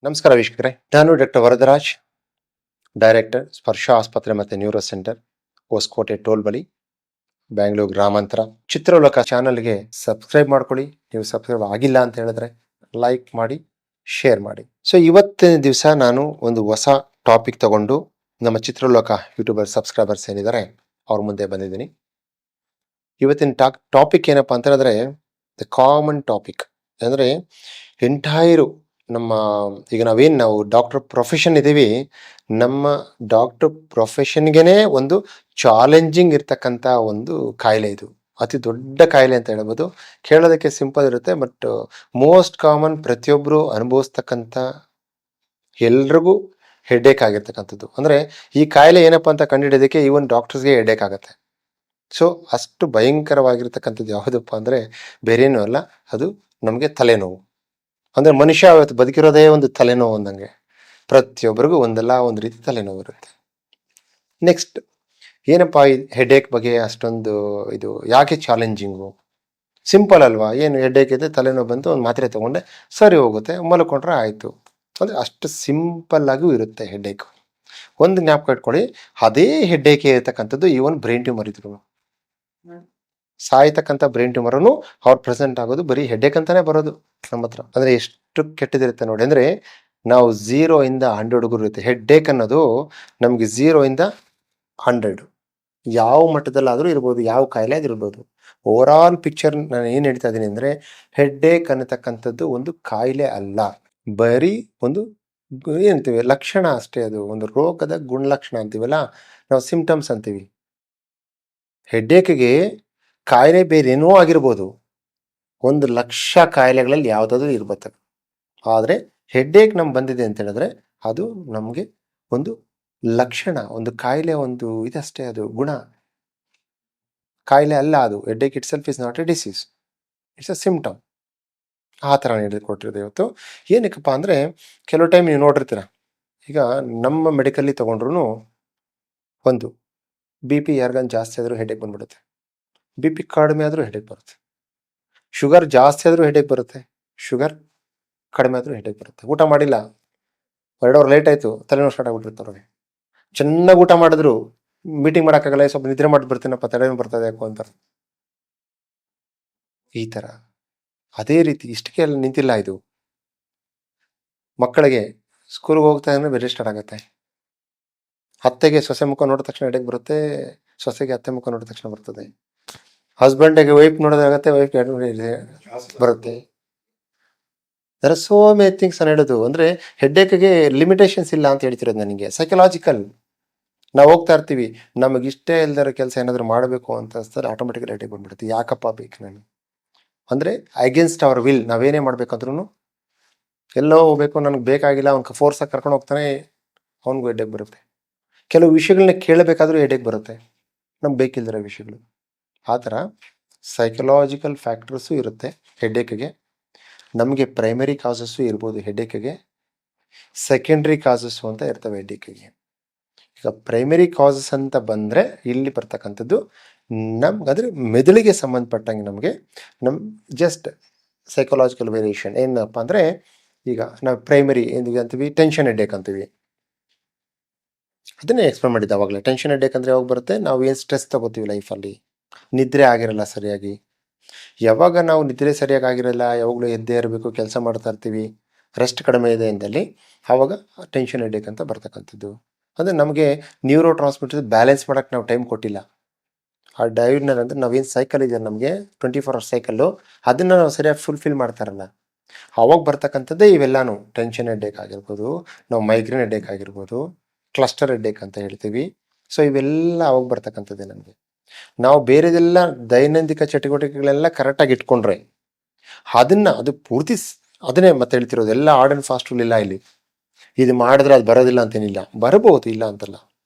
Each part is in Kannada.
ನಮಸ್ಕಾರ ವೀಕ್ಷಕರೇ, ನಾನು ಡಾಕ್ಟರ್ ವರದರಾಜ್, ಡೈರೆಕ್ಟರ್ ಸ್ಪರ್ಶ ಆಸ್ಪತ್ರೆ ಮತ್ತು ನ್ಯೂರೋ ಸೆಂಟರ್, ಹೊಸಕೋಟೆ ಟೋಲ್ ಬಳಿ, ಬ್ಯಾಂಗ್ಳೂರು ಗ್ರಾಮಾಂತರ. ಚಿತ್ರಲೋಕ ಚಾನಲ್ಗೆ ಸಬ್ಸ್ಕ್ರೈಬ್ ಮಾಡ್ಕೊಳ್ಳಿ. ನೀವು ಸಬ್ಸ್ಕ್ರೈಬ್ ಆಗಿಲ್ಲ ಅಂತ ಹೇಳಿದ್ರೆ ಲೈಕ್ ಮಾಡಿ, ಶೇರ್ ಮಾಡಿ. ಸೊ ಇವತ್ತಿನ ದಿವಸ ನಾನು ಒಂದು ಹೊಸ ಟಾಪಿಕ್ ತಗೊಂಡು ನಮ್ಮ ಚಿತ್ರಲೋಕ ಯೂಟ್ಯೂಬರ್ ಸಬ್ಸ್ಕ್ರೈಬರ್ಸ್ ಏನಿದ್ದಾರೆ ಅವ್ರ ಮುಂದೆ ಬಂದಿದ್ದೀನಿ. ಇವತ್ತಿನ ಟಾಪಿಕ್ ಏನಪ್ಪಾ ಅಂತ ಹೇಳಿದ್ರೆ ದ ಕಾಮನ್ ಟಾಪಿಕ್ ಅಂದರೆ ಎಂಟೈರು ನಮ್ಮ ಈಗ ನಾವು ಡಾಕ್ಟರ್ ಪ್ರೊಫೆಷನ್ ಇದ್ದೀವಿ. ನಮ್ಮ ಡಾಕ್ಟರ್ ಪ್ರೊಫೆಷನ್ಗೆನೇ ಒಂದು ಚಾಲೆಂಜಿಂಗ್ ಇರ್ತಕ್ಕಂಥ ಒಂದು ಕಾಯಿಲೆ ಇದು. ಅತಿ ದೊಡ್ಡ ಕಾಯಿಲೆ ಅಂತ ಹೇಳ್ಬೋದು. ಕೇಳೋದಕ್ಕೆ ಸಿಂಪಲ್ ಇರುತ್ತೆ, ಬಟ್ ಮೋಸ್ಟ್ ಕಾಮನ್, ಪ್ರತಿಯೊಬ್ಬರು ಅನುಭವಿಸ್ತಕ್ಕಂಥ, ಎಲ್ರಿಗೂ ಹೆಡ್ಏಕ್ ಆಗಿರ್ತಕ್ಕಂಥದ್ದು. ಅಂದರೆ ಈ ಕಾಯಿಲೆ ಏನಪ್ಪ ಅಂತ ಕಂಡುಹಿಡಿಯೋದಕ್ಕೆ ಈವನ್ ಡಾಕ್ಟರ್ಸ್ಗೆ ಹೆಡ್ಏಕ್ ಆಗುತ್ತೆ. ಸೊ ಅಷ್ಟು ಭಯಂಕರವಾಗಿರ್ತಕ್ಕಂಥದ್ದು ಯಾವುದಪ್ಪ ಅಂದರೆ ಬೇರೇನೂ ಅಲ್ಲ, ಅದು ನಮಗೆ ತಲೆನೋವು. ಅಂದರೆ ಮನುಷ್ಯ ಅವತ್ತು ಬದುಕಿರೋದೇ ಒಂದು ತಲೆನೋವು ಅಂದಂಗೆ. ಪ್ರತಿಯೊಬ್ಬರಿಗೂ ಒಂದಲ್ಲ ಒಂದು ರೀತಿ ತಲೆನೋವು ಇರುತ್ತೆ. ನೆಕ್ಸ್ಟ್ ಏನಪ್ಪ ಈ ಹೆಡ್ಏಕ್ ಬಗ್ಗೆ ಅಷ್ಟೊಂದು ಇದು ಯಾಕೆ ಚಾಲೆಂಜಿಂಗು? ಸಿಂಪಲ್ ಅಲ್ವಾ? ಏನು ಹೆಡ್ಏಕ್ ಇದೆ, ತಲೆನೋವು ಬಂತು, ಒಂದು ಮಾತ್ರೆ ತಗೊಂಡೆ ಸರಿ ಹೋಗುತ್ತೆ, ಮಲ್ಕೊಂಡ್ರೆ ಆಯಿತು. ಅಂದರೆ ಅಷ್ಟು ಸಿಂಪಲ್ ಆಗೂ ಇರುತ್ತೆ ಹೆಡ್ಏಕ್. ಒಂದು ಜ್ಞಾಪಕ ಇಟ್ಕೊಳ್ಳಿ, ಅದೇ ಹೆಡ್ಏಕ್ ಇರತಕ್ಕಂಥದ್ದು ಈವನ್ ಬ್ರೈನ್ ಟ್ಯೂಮರ್ ಇದ್ರು, ಸಾಯ್ತಕ್ಕಂಥ ಬ್ರೈನ್ ಟ್ಯೂಮರನ್ನು ಅವ್ರು ಪ್ರೆಸೆಂಟ್ ಆಗೋದು ಬರೀ ಹೆಡ್ಏಕ್ ಅಂತಾನೆ ಬರೋದು ನಮ್ಮ ಹತ್ರ. ಅಂದರೆ ಎಷ್ಟು ಕೆಟ್ಟದಿರುತ್ತೆ ನೋಡಿ. ಅಂದರೆ ನಾವು 0 ಇಂದ 100 ಇರುತ್ತೆ. ಹೆಡ್ಏಕ್ ಅನ್ನೋದು ನಮಗೆ 0 ಇಂದ 100 ಯಾವ ಮಟ್ಟದಲ್ಲಾದರೂ ಇರ್ಬೋದು, ಯಾವ ಕಾಯಿಲೆ ಆದ್ರೂ ಇರ್ಬೋದು. ಓವರ್ ಆಲ್ ಪಿಕ್ಚರ್ ನಾನು ಏನು ಹೇಳ್ತಾ ಇದ್ದೀನಿ ಅಂದರೆ, ಹೆಡ್ಏಕ್ ಅನ್ನತಕ್ಕಂಥದ್ದು ಒಂದು ಕಾಯಿಲೆ ಅಲ್ಲ, ಬರೀ ಒಂದು ಏನಂತೀವಿ ಲಕ್ಷಣ ಅಷ್ಟೇ. ಅದು ಒಂದು ರೋಗದ ಗುಣಲಕ್ಷಣ ಅಂತೀವಲ್ಲ ನಾವು, ಸಿಂಪ್ಟಮ್ಸ್ ಅಂತೀವಿ. ಹೆಡ್ಏಕ್ಗೆ ಕಾಯಿಲೆ ಬೇರೇನೋ ಆಗಿರ್ಬೋದು, 1,00,000 ಕಾಯಿಲೆಗಳಲ್ಲಿ ಯಾವುದಾದ್ರೂ ಇರ್ಬೋದು. ಆದರೆ ಹೆಡ್ಏಕ್ ನಮ್ಗೆ ಬಂದಿದೆ ಅಂತ ಹೇಳಿದ್ರೆ ಅದು ನಮಗೆ ಒಂದು ಲಕ್ಷಣ, ಒಂದು ಕಾಯಿಲೆ, ಒಂದು ಇದಷ್ಟೇ, ಅದು ಗುಣ, ಕಾಯಿಲೆ ಅಲ್ಲ ಅದು. Headache it self is not A disease, it's a symptom. ಆ ಥರ ಕೊಟ್ಟಿರೋದು ಇವತ್ತು. ಏನಕ್ಕಪ್ಪ ಅಂದರೆ, ಕೆಲವು ಟೈಮ್ ನೀವು ನೋಡಿರ್ತೀರ, ಈಗ ನಮ್ಮ ಮೆಡಿಕಲ್ಲಿ ತೊಗೊಂಡ್ರು ಒಂದು BP ಯಾರಿಗಾನ ಜಾಸ್ತಿ ಆದರೂ ಹೆಡ್ಏಕ್ ಬಂದ್ಬಿಡುತ್ತೆ, BP ಕಡಿಮೆ ಆದರೂ ಹೆಡ್ಏಕ್ ಬರುತ್ತೆ, ಶುಗರ್ ಜಾಸ್ತಿ ಆದರೂ ಹೆಡ್ಏಕ್ ಬರುತ್ತೆ, ಶುಗರ್ ಕಡಿಮೆ ಆದರೂ ಹೆಡ್ಏಕ್ ಬರುತ್ತೆ. ಊಟ ಮಾಡಿಲ್ಲ 2 ಅವರ್ ಲೇಟ್ ಆಯಿತು, ತಲೆನೋವು ಸ್ಟಾರ್ಟ್ ಆಗ್ಬಿಟ್ಟಿರುತ್ತೆ ಅವ್ರಿಗೆ. ಚೆನ್ನಾಗಿ ಊಟ ಮಾಡಿದ್ರು ಮೀಟಿಂಗ್ ಮಾಡೋಕ್ಕಾಗಲ್ಲ, ಸ್ವಲ್ಪ ನಿದ್ರೆ ಮಾಡಿ ಬರ್ತೀನಪ್ಪ, ತಲೆನೋವು ಬರ್ತದೆ ಯಾಕೋ ಅಂತ. ಈ ಥರ ಅದೇ ರೀತಿ ಇಷ್ಟಕ್ಕೆ ಎಲ್ಲ ನಿಂತಿಲ್ಲ ಇದು. ಮಕ್ಕಳಿಗೆ ಸ್ಕೂಲ್ಗೆ ಹೋಗ್ತಾ ಅಂದರೆ ಬೇರೆ ಸ್ಟಾರ್ಟ್ ಆಗುತ್ತೆ. ಅತ್ತೆಗೆ ಸೊಸೆ ಮುಖ ನೋಡಿದ ತಕ್ಷಣ ಹೆಡ್ಏಕ್ ಬರುತ್ತೆ, ಸೊಸೆಗೆ ಅತ್ತೆ ಮುಖ ನೋಡಿದ ತಕ್ಷಣ ಬರ್ತದೆ. ಹಸ್ಬೆಂಡಿಗೆ ವೈಫ್ ನೋಡೋದಾಗತ್ತೆ, ವೈಫ್ಗೆ ಬರುತ್ತೆ. There are so many things ನಾನು ಹೇಳೋದು. ಅಂದರೆ ಹೆಡ್ಏಕ್ಗೆ ಲಿಮಿಟೇಷನ್ಸ್ ಇಲ್ಲ ಅಂತ ಹೇಳ್ತಿರೋದು ನನಗೆ. ಸೈಕಲಾಜಿಕಲ್. ನಾವು ಹೋಗ್ತಾ ಇರ್ತೀವಿ, ನಮಗೆ ಇಷ್ಟ ಇಲ್ದಿರೋ ಕೆಲಸ ಏನಾದರೂ ಮಾಡಬೇಕು ಅಂತ ಅನ್ಸ್ತಾರೆ, ಆಟೋಮೆಟಿಕಲಿ ಹೆಡ್ಏಕ್ ಬಂದ್ಬಿಡುತ್ತೆ. ಯಾಕಪ್ಪ ಬೇಕು ನಾನು ಅಂದರೆ ಅಗೇನ್ಸ್ಟ್ ಅವರ್ ವಿಲ್ ನಾವೇನೇ ಮಾಡ್ಬೇಕಂದ್ರೂ, ಎಲ್ಲೋ ಹೋಗ್ಬೇಕು, ನನಗೆ ಬೇಕಾಗಿಲ್ಲ, ಅವ್ನಿಗೆ ಫೋರ್ಸಾಗಿ ಕರ್ಕೊಂಡು ಹೋಗ್ತಾನೆ, ಅವ್ನಿಗೂ ಹೆಡ್ಏಕ್ ಬರುತ್ತೆ. ಕೆಲವು ವಿಷಯಗಳನ್ನ ಕೇಳಬೇಕಾದ್ರೂ ಹೆಡ್ಏಕ್ ಬರುತ್ತೆ, ನಮ್ಗೆ ಬೇಕಿಲ್ದಿರೋ ವಿಷಯಗಳು. ಆ ಥರ ಸೈಕಲಾಜಿಕಲ್ ಫ್ಯಾಕ್ಟರ್ಸು ಇರುತ್ತೆ ಹೆಡ್ಏಕ್ಗೆ. ನಮಗೆ ಪ್ರೈಮರಿ ಕಾಸಸ್ಸು ಇರ್ಬೋದು ಹೆಡ್ಏಕ್ಗೆ, ಸೆಕೆಂಡ್ರಿ ಕಾಸಸ್ಸು ಅಂತ ಇರ್ತವೆ ಹೆಡ್ಏಕ್ಗೆ. ಈಗ ಪ್ರೈಮರಿ ಕಾಸಸ್ ಅಂತ ಬಂದರೆ ಇಲ್ಲಿ ಬರ್ತಕ್ಕಂಥದ್ದು ನಮ್ಗೆ ಅಂದರೆ ಮೆದುಳಿಗೆ ಸಂಬಂಧಪಟ್ಟಂಗೆ ನಮಗೆ ಜಸ್ಟ್ ಸೈಕಲಾಜಿಕಲ್ ವೇರಿಯೇಷನ್ ಏನಪ್ಪ ಅಂದರೆ, ಈಗ ನಾವು ಪ್ರೈಮರಿ ಏನಿಗೆ ಅಂತೀವಿ, ಟೆನ್ಷನ್ ಹೆಡ್ಏಕ್ ಅಂತೀವಿ. ಅದನ್ನೇ ಎಕ್ಸ್ಪ್ಲೇನ್ ಮಾಡಿದ್ದೆ ಆವಾಗಲೇ. ಟೆನ್ಷನ್ ಹೆಡ್ಏಕ್ ಅಂದರೆ ಯಾವಾಗ ಬರುತ್ತೆ, ನಾವು ಏನು ಸ್ಟ್ರೆಸ್ ತಗೋತೀವಿ ಲೈಫಲ್ಲಿ, ನಿದ್ರೆ ಆಗಿರಲ್ಲ ಸರಿಯಾಗಿ. ಯಾವಾಗ ನಾವು ನಿದ್ರೆ ಸರಿಯಾಗಿ ಆಗಿರಲ್ಲ, ಯಾವಾಗಲೂ ಎದ್ದೇ ಇರಬೇಕು, ಕೆಲಸ ಮಾಡ್ತಾ ಇರ್ತೀವಿ, ರೆಸ್ಟ್ ಕಡಿಮೆ ಇದೆ ಎಂದಲ್ಲಿ ಆವಾಗ ಟೆನ್ಷನ್ ಹೆಡ್ಏಕ್ ಅಂತ ಬರ್ತಕ್ಕಂಥದ್ದು. ಅಂದರೆ ನಮಗೆ ನ್ಯೂರೋ ಟ್ರಾನ್ಸ್ಮಿಟರ್ ಬ್ಯಾಲೆನ್ಸ್ ಮಾಡೋಕ್ಕೆ ನಾವು ಟೈಮ್ ಕೊಟ್ಟಿಲ್ಲ. ಆ ಡೈವ್ನಲ್ಲಿ ಅಂದರೆ ನಾವೇನು ಸೈಕಲ್ ಇದೆ ನಮಗೆ 24 ಅವರ್ಸ್ ಸೈಕಲ್ಲು, ಅದನ್ನು ನಾವು ಸರಿಯಾಗಿ ಫುಲ್ಫಿಲ್ ಮಾಡ್ತಾರಲ್ಲ, ಅವಾಗ ಬರ್ತಕ್ಕಂಥದ್ದೇ ಇವೆಲ್ಲನೂ. ಟೆನ್ಷನ್ ಹೆಡ್ಏಕ್ ಆಗಿರ್ಬೋದು, ನಾವು ಮೈಗ್ರೇನ್ ಹೆಡ್ಏಕ್ ಆಗಿರ್ಬೋದು, ಕ್ಲಸ್ಟರ್ ಹೆಡ್ಏಕ್ ಅಂತ ಹೇಳ್ತೀವಿ. ಸೊ ಇವೆಲ್ಲ ಅವಾಗ ಬರ್ತಕ್ಕಂಥದ್ದೇ ನಮಗೆ. ನಾವು ಬೇರೆದೆಲ್ಲ ದೈನಂದಿಕ ಚಟುವಟಿಕೆಗಳೆಲ್ಲ ಕರೆಕ್ಟಾಗಿ ಇಟ್ಕೊಂಡ್ರೆ ಅದು ಪೂರ್ತಿ ಅದನ್ನೇ ಮತ್ತೆ ಹೇಳ್ತಿರೋದು. ಎಲ್ಲ ಹಾರ್ಡ್ ಆ್ಯಂಡ್ ಫಾಸ್ಟ್ ರೂಲ್ ಇಲ್ಲ ಇಲ್ಲಿ. ಇದು ಮಾಡಿದ್ರೆ ಅದು ಬರೋದಿಲ್ಲ ಅಂತೇನಿಲ್ಲ, ಬರಬಹುದು, ಇಲ್ಲ ಅಂತಲ್ಲ,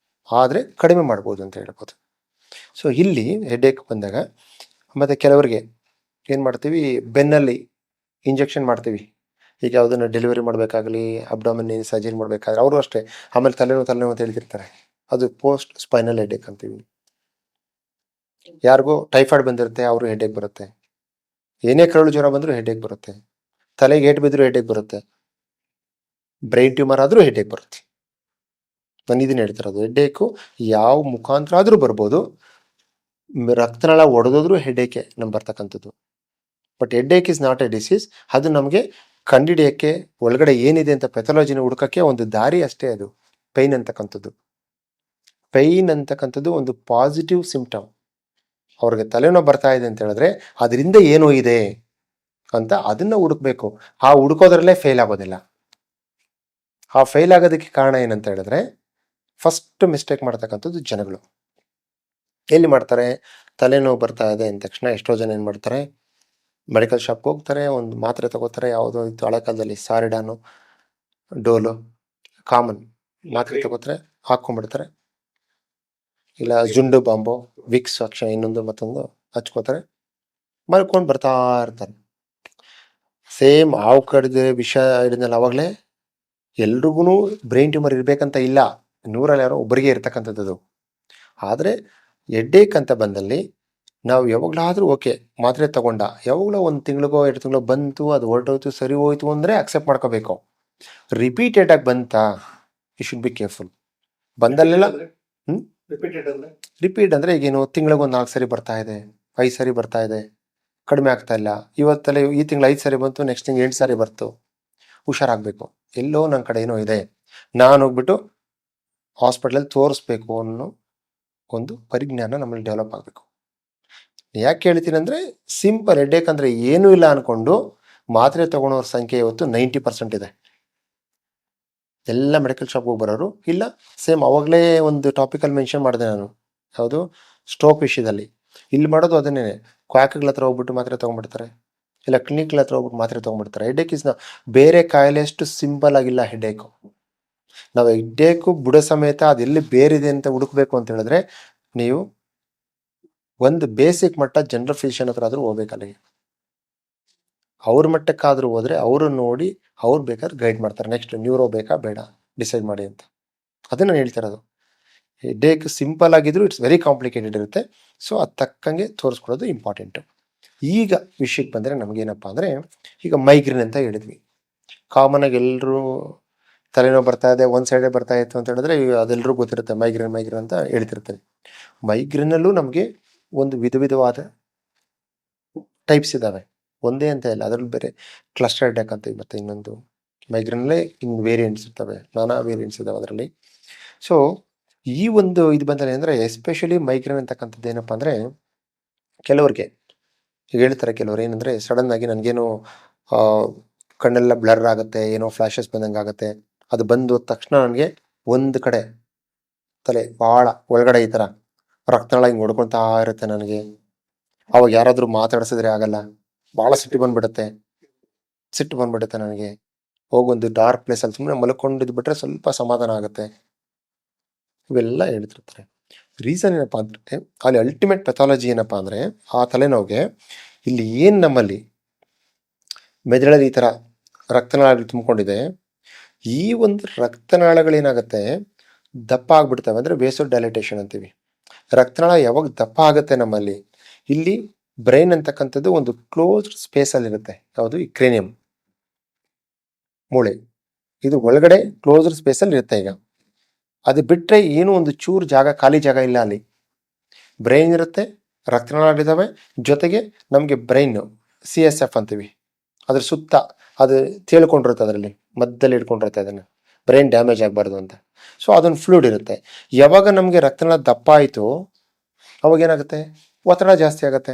ಆದರೆ ಕಡಿಮೆ ಮಾಡ್ಬೋದು ಅಂತ ಹೇಳ್ಬೋದು. ಸೊ ಇಲ್ಲಿ ಹೆಡ್ಏಕ್ ಬಂದಾಗ ಮತ್ತು ಕೆಲವರಿಗೆ ಏನು ಮಾಡ್ತೀವಿ, ಬೆನ್ನಲ್ಲಿ ಇಂಜೆಕ್ಷನ್ ಮಾಡ್ತೀವಿ. ಈಗ ಯಾವುದನ್ನು ಡೆಲಿವರಿ ಮಾಡಬೇಕಾಗಲಿ, ಅಬ್ಡಾಮಿನ್ ಸರ್ಜರಿ ಮಾಡಬೇಕಾದ್ರೆ ಅವರು ಅಷ್ಟೇ. ಆಮೇಲೆ ತಲೆನೋವು ಅಂತ ಹೇಳ್ತಿರ್ತಾರೆ, ಅದು ಪೋಸ್ಟ್ ಸ್ಪೈನಲ್ ಹೆಡ್ಏಕ್ ಅಂತೀವಿ. ಯಾರಿಗೂ ಟೈಫಾಯ್ಡ್ ಬಂದಿರುತ್ತೆ, ಅವರು ಹೆಡ್ಏಕ್ ಬರುತ್ತೆ. ಏನೇ ಕರಳು ಜ್ವರ ಬಂದರೂ ಹೆಡ್ಏಕ್ ಬರುತ್ತೆ, ತಲೆಗೆ ಏಟು ಬಿದ್ದರೂ ಹೆಡ್ಏಕ್ ಬರುತ್ತೆ. ಬ್ರೈನ್ ಟ್ಯೂಮರ್ ಆದರೂ ಹೆಡ್ಡೇಕ್ ಬರುತ್ತೆ. ನಾನು ಇದನ್ನ ಹೇಳ್ತಿರೋದು, ಹೆಡ್ಡೇಕು ಯಾವ ಮುಖಾಂತರ ಆದರೂ ಬರ್ಬೋದು. ರಕ್ತನಾಳ ಒಡೆದೋದ್ರೂ ಹೆಡ್ಡೇಕೆ ನಮ್ಗೆ ಬರ್ತಕ್ಕಂಥದ್ದು. But headache is not A disease. ಅದು ನಮಗೆ ಕಂಡಿಡಿಯೋಕ್ಕೆ, ಒಳಗಡೆ ಏನಿದೆ ಅಂತ ಪೆಥಾಲಜಿನ ಹುಡುಕಕ್ಕೆ ಒಂದು ದಾರಿ ಅಷ್ಟೇ ಅದು ಪೈನ್ ಅಂತಕ್ಕಂಥದ್ದು. ಪೈನ್ ಅಂತಕ್ಕಂಥದ್ದು ಒಂದು ಪಾಸಿಟಿವ್ ಸಿಂಪ್ಟಮ್. ಅವ್ರಿಗೆ ತಲೆನೋವು ಬರ್ತಾ ಇದೆ ಅಂತ ಹೇಳಿದ್ರೆ ಅದರಿಂದ ಏನೋ ಇದೆ ಅಂತ ಅದನ್ನ ಹುಡುಕ್ಬೇಕು. ಆ ಹುಡುಕೋದ್ರಲ್ಲೇ ಫೇಲ್ ಆಗೋದಿಲ್ಲ. ಆ ಫೇಲ್ ಆಗೋದಕ್ಕೆ ಕಾರಣ ಏನಂತ ಹೇಳಿದ್ರೆ, ಫಸ್ಟ್ ಮಿಸ್ಟೇಕ್ ಮಾಡ್ತಕ್ಕಂಥದ್ದು ಜನಗಳು ಎಲ್ಲಿ ಮಾಡ್ತಾರೆ, ತಲೆನೋವು ಬರ್ತಾ ಇದೆ ಅಂದ ತಕ್ಷಣ ಎಷ್ಟೋ ಜನ ಏನು ಮಾಡ್ತಾರೆ, ಮೆಡಿಕಲ್ ಶಾಪ್ಗೆ ಹೋಗ್ತಾರೆ, ಒಂದು ಮಾತ್ರೆ ತಗೋತಾರೆ. ಯಾವುದೋ ಇತ್ತು ಹಳೆ ಕಾಲದಲ್ಲಿ ಸಾರಿಡಾನು, ಡೋಲು, ಕಾಮನ್ ಮಾತ್ರೆ ತಗೋತಾರೆ, ಹಾಕ್ಕೊಂಡ್ಬಿಡ್ತಾರೆ. ಇಲ್ಲ ಜುಂಡು ಬಾಂಬು, ವಿಕ್ಸ್ ಅಕ್ಷ ಇನ್ನೊಂದು ಮತ್ತೊಂದು ಹಚ್ಕೋತಾರೆ, ಮಲ್ಕೊಂಡು ಬರ್ತಾ ಇರ್ತಾರೆ. ಸೇಮ್ ಹಾವು ಕಡಿದ ವಿಷ ಹಿಡಿದ್ಮೇಲೆ ಅವಾಗಲೇ ಎಲ್ರಿಗೂ ಬ್ರೈನ್ ಟ್ಯೂಮರ್ ಇರಬೇಕಂತ ಇಲ್ಲ, 100ರಲ್ಲಿ ಯಾರೋ ಒಬ್ಬರಿಗೆ ಇರ್ತಕ್ಕಂಥದ್ದು. ಆದರೆ ಹೆಡ್ಡೇಕ್ ಅಂತ ಬಂದಲ್ಲಿ ನಾವು ಯಾವಾಗಲಾದರೂ ಓಕೆ ಮಾತ್ರೆ ತಗೊಂಡ, ಯಾವಾಗಲೂ 1 ತಿಂಗಳಿಗೋ 2 ತಿಂಗಳಿಗೋ ಬಂತು, ಅದು ಹೊರಟೋಯ್ತು, ಸರಿ ಹೋಯ್ತು ಅಂದರೆ ಅಕ್ಸೆಪ್ಟ್ ಮಾಡ್ಕೋಬೇಕು. ರಿಪೀಟೆಡಾಗಿ ಬಂತಾ, ಯು ಶುಡ್ ಬಿ ಕೇರ್ಫುಲ್. ಬಂದಲ್ಲೆಲ್ಲ ರಿಪೀಟ್ ಅಂದರೆ ಈಗೇನು ತಿಂಗಳಿಗೆ 4 ಸರಿ ಬರ್ತಾ ಇದೆ, 5 ಸರಿ ಬರ್ತಾ ಇದೆ, ಕಡಿಮೆ ಆಗ್ತಾ ಇಲ್ಲ. ಇವತ್ತಲ್ಲೇ ಈ ತಿಂಗಳು 5 ಸರಿ ಬಂತು, ನೆಕ್ಸ್ಟ್ ತಿಂಗಳು 8 ಸಾರಿ ಬರ್ತು. ಹುಷಾರಾಗಬೇಕು, ಎಲ್ಲೋ ನನ್ನ ಕಡೆ ಏನೋ ಇದೆ, ನಾನು ಹೋಗ್ಬಿಟ್ಟು ಹಾಸ್ಪಿಟ್ಲಲ್ಲಿ ತೋರಿಸ್ಬೇಕು ಅನ್ನೋ ಒಂದು ಪರಿಜ್ಞಾನ ನಮ್ಮಲ್ಲಿ ಡೆವಲಪ್ ಆಗಬೇಕು. ಯಾಕೆ ಹೇಳ್ತೀನಿ ಅಂದರೆ, ಸಿಂಪಲ್ ಹೆಡ್ಡೇಕ್ ಅಂದರೆ ಏನೂ ಇಲ್ಲ ಅಂದ್ಕೊಂಡು ಮಾತ್ರೆ ತೊಗೊಳೋರ ಸಂಖ್ಯೆ ಇವತ್ತು 90% ಇದೆ. ಎಲ್ಲ ಮೆಡಿಕಲ್ ಶಾಪ್ಗೆ ಹೋಗಿ ಬರೋರು ಇಲ್ಲ. ಸೇಮ್ ಅವಾಗಲೇ ಒಂದು ಟಾಪಿಕಲ್ಲಿ ಮೆನ್ಷನ್ ಮಾಡಿದೆ ನಾನು, ಯಾವುದು ಸ್ಟ್ರೋಕ್ ವಿಷಯದಲ್ಲಿ. ಇಲ್ಲಿ ಮಾಡೋದು ಅದನ್ನೇ, ಕ್ವಾಕ್ಗಳ ಹತ್ರ ಹೋಗ್ಬಿಟ್ಟು ಮಾತ್ರೆ ತೊಗೊಂಡ್ಬಿಡ್ತಾರೆ, ಇಲ್ಲ ಕ್ಲಿನಿಕ್ಗಳ ಹತ್ರ ಹೋಗ್ಬಿಟ್ಟು ಮಾತ್ರೆ ತೊಗೊಂಡ್ಬಿಡ್ತಾರೆ. ಹೆಡ್ಡೇಕ್ ಇಸ್ ಬೇರೆ ಕಾಯಿಲೆ ಅಷ್ಟು ಸಿಂಪಲ್ ಆಗಿಲ್ಲ ಹೆಡ್ಡೇಕು. ನಾವು ಹೆಡ್ಡೇಕು ಬುಡ ಸಮೇತ ಅದೆಲ್ಲಿ ಬೇರಿದೆ ಅಂತ ಹುಡುಕ್ಬೇಕು ಅಂತ ಹೇಳಿದ್ರೆ, ನೀವು ಒಂದು ಬೇಸಿಕ್ ಮಟ್ಟ ಜನರಲ್ ಫಿಸಿಷಿಯನ್ ಹತ್ರ ಆದರೂ ಹೋಗ್ಬೇಕಲ್ಲಿ. ಅವ್ರ ಮಟ್ಟಕ್ಕಾದರೂ ಹೋದರೆ ಅವರು ನೋಡಿ ಅವ್ರು ಬೇಕಾದ್ರೆ ಗೈಡ್ ಮಾಡ್ತಾರೆ, ನೆಕ್ಸ್ಟ್ ನ್ಯೂರೋ ಬೇಕಾ ಬೇಡ ಡಿಸೈಡ್ ಮಾಡಿ ಅಂತ. ಅದನ್ನು ನಾನು ಹೇಳ್ತಾ ಇರೋದು. ಹೆಡ್ಡೇಕ್ ಸಿಂಪಲ್ ಆಗಿದ್ರು ಇಟ್ಸ್ ವೆರಿ ಕಾಂಪ್ಲಿಕೇಟೆಡ್ ಇರುತ್ತೆ. ಸೊ ಅದು ತಕ್ಕಂಗೆ ತೋರಿಸ್ಕೊಡೋದು ಇಂಪಾರ್ಟೆಂಟು. ಈಗ ವಿಷಯಕ್ಕೆ ಬಂದರೆ ನಮಗೇನಪ್ಪ ಅಂದರೆ, ಈಗ ಮೈಗ್ರೇನ್ ಅಂತ ಹೇಳಿದ್ವಿ. ಕಾಮನಾಗಿ ಎಲ್ಲರೂ ತಲೆನೋವು ಬರ್ತಾ ಇದೆ, ಒಂದು ಸೈಡೇ ಬರ್ತಾ ಇತ್ತು ಅಂತ ಹೇಳಿದ್ರೆ ಅದೆಲ್ಲರೂ ಗೊತ್ತಿರುತ್ತೆ, ಮೈಗ್ರೇನ್ ಅಂತ ಹೇಳ್ತಿರ್ತಾರೆ. ಮೈಗ್ರೇನಲ್ಲೂ ನಮಗೆ ಒಂದು ವಿಧವಾದ ಟೈಪ್ಸ್ ಇದ್ದಾವೆ, ಒಂದೇ ಅಂತ ಇಲ್ಲ. ಅದರಲ್ಲಿ ಬೇರೆ ಕ್ಲಸ್ಟರ್ ಹೆಡ್ಡೇಕ್ ಅಂತ ಮತ್ತು ಇನ್ನೊಂದು ಮೈಗ್ರೇನಲ್ಲೇ ಇನ್ನು ವೇರಿಯಂಟ್ಸ್ ಇರ್ತವೆ, ನಾನಾ ವೇರಿಯಂಟ್ಸ್ ಇದ್ದಾವೆ ಅದರಲ್ಲಿ. ಸೊ ಈ ಒಂದು ಇದು ಬಂದರೆ ಅಂದರೆ, ಎಸ್ಪೆಷಲಿ ಮೈಗ್ರೇನ್ ಅಂತಕ್ಕಂಥದ್ದು ಏನಪ್ಪ ಅಂದರೆ, ಕೆಲವ್ರಿಗೆ ಈಗ ಹೇಳ್ತಾರೆ, ಕೆಲವ್ರು ಏನಂದರೆ ಸಡನ್ನಾಗಿ ನನಗೇನು ಕಣ್ಣೆಲ್ಲ ಬ್ಲರ್ ಆಗುತ್ತೆ, ಏನೋ ಫ್ಲ್ಯಾಶಸ್ ಬಂದಂಗೆ ಆಗುತ್ತೆ. ಅದು ಬಂದು ತಕ್ಷಣ ನನಗೆ ಒಂದು ಕಡೆ ತಲೆ ಭಾಳ ಒಳಗಡೆ ಈ ಥರ ರಕ್ತನಾಳ ಹಿಂಗೆ ಹೊಡ್ಕೊಳ್ತಾ ಇರುತ್ತೆ ನನಗೆ. ಅವಾಗ ಯಾರಾದರೂ ಮಾತಾಡಿಸಿದ್ರೆ ಆಗಲ್ಲ, ಭಾಳ ಸಿಟ್ಟು ಬಂದ್ಬಿಡುತ್ತೆ ನನಗೆ. ಹೋಗೊಂದು ಡಾರ್ಕ್ ಪ್ಲೇಸಲ್ಲಿ ಸುಮ್ಮನೆ ಮಲ್ಕೊಂಡಿದ್ಬಿಟ್ರೆ ಸ್ವಲ್ಪ ಸಮಾಧಾನ ಆಗುತ್ತೆ. ಇವೆಲ್ಲ ಹೇಳ್ತಿರ್ತಾರೆ. ರೀಸನ್ ಏನಪ್ಪ ಅಂದರೆ, ಅಲ್ಲಿ ಅಲ್ಟಿಮೇಟ್ ಪೆಥಾಲಜಿ ಏನಪ್ಪ ಅಂದರೆ, ಆ ತಲೆನೋವಿಗೆ ಇಲ್ಲಿ ಏನು ನಮ್ಮಲ್ಲಿ ಮೆದುಳಲ್ಲಿ ಈ ಥರ ರಕ್ತನಾಳಗಳು ತುಂಬಿಕೊಂಡಿದೆ, ಈ ಒಂದು ರಕ್ತನಾಳಗಳೇನಾಗುತ್ತೆ ದಪ್ಪ ಆಗಿಬಿಡ್ತವೆ, ಅಂದರೆ ವೇಸೋ ಡೈಲಟೇಷನ್ ಅಂತೀವಿ. ರಕ್ತನಾಳ ಯಾವಾಗ ದಪ್ಪ ಆಗುತ್ತೆ ನಮ್ಮಲ್ಲಿ, ಇಲ್ಲಿ ಬ್ರೈನ್ ಅಂತಕ್ಕಂಥದ್ದು ಒಂದು ಕ್ಲೋಸ್ಡ್ ಸ್ಪೇಸಲ್ಲಿರುತ್ತೆ. ಯಾವುದು ಈ ಕ್ರೇನಿಯಂ ಮೂಳೆ, ಇದು ಒಳಗಡೆ ಕ್ಲೋಸ್ಡ್ ಸ್ಪೇಸಲ್ಲಿ ಇರುತ್ತೆ. ಈಗ ಅದು ಬಿಟ್ಟರೆ ಏನೂ ಒಂದು ಚೂರು ಜಾಗ, ಖಾಲಿ ಜಾಗ ಇಲ್ಲ ಅಲ್ಲಿ. ಬ್ರೈನ್ ಇರುತ್ತೆ, ರಕ್ತನಾಳಗಳಿದ್ದಾವೆ, ಜೊತೆಗೆ ನಮಗೆ ಬ್ರೈನು CSF ಅಂತೀವಿ, ಅದ್ರ ಸುತ್ತ ಅದು ತೇಳ್ಕೊಂಡಿರುತ್ತೆ, ಅದರಲ್ಲಿ ಮಧ್ಯದಲ್ಲಿ ಇಟ್ಕೊಂಡಿರುತ್ತೆ ಅದನ್ನು, ಬ್ರೈನ್ ಡ್ಯಾಮೇಜ್ ಆಗಬಾರ್ದು ಅಂತ. ಸೊ ಅದೊಂದು ಫ್ಲೂಯಿಡ್ ಇರುತ್ತೆ. ಯಾವಾಗ ನಮಗೆ ರಕ್ತನಾಳ ದಪ್ಪ ಆಯಿತು, ಅವಾಗ ಏನಾಗುತ್ತೆ, ಒತ್ತಡ ಜಾಸ್ತಿ ಆಗುತ್ತೆ.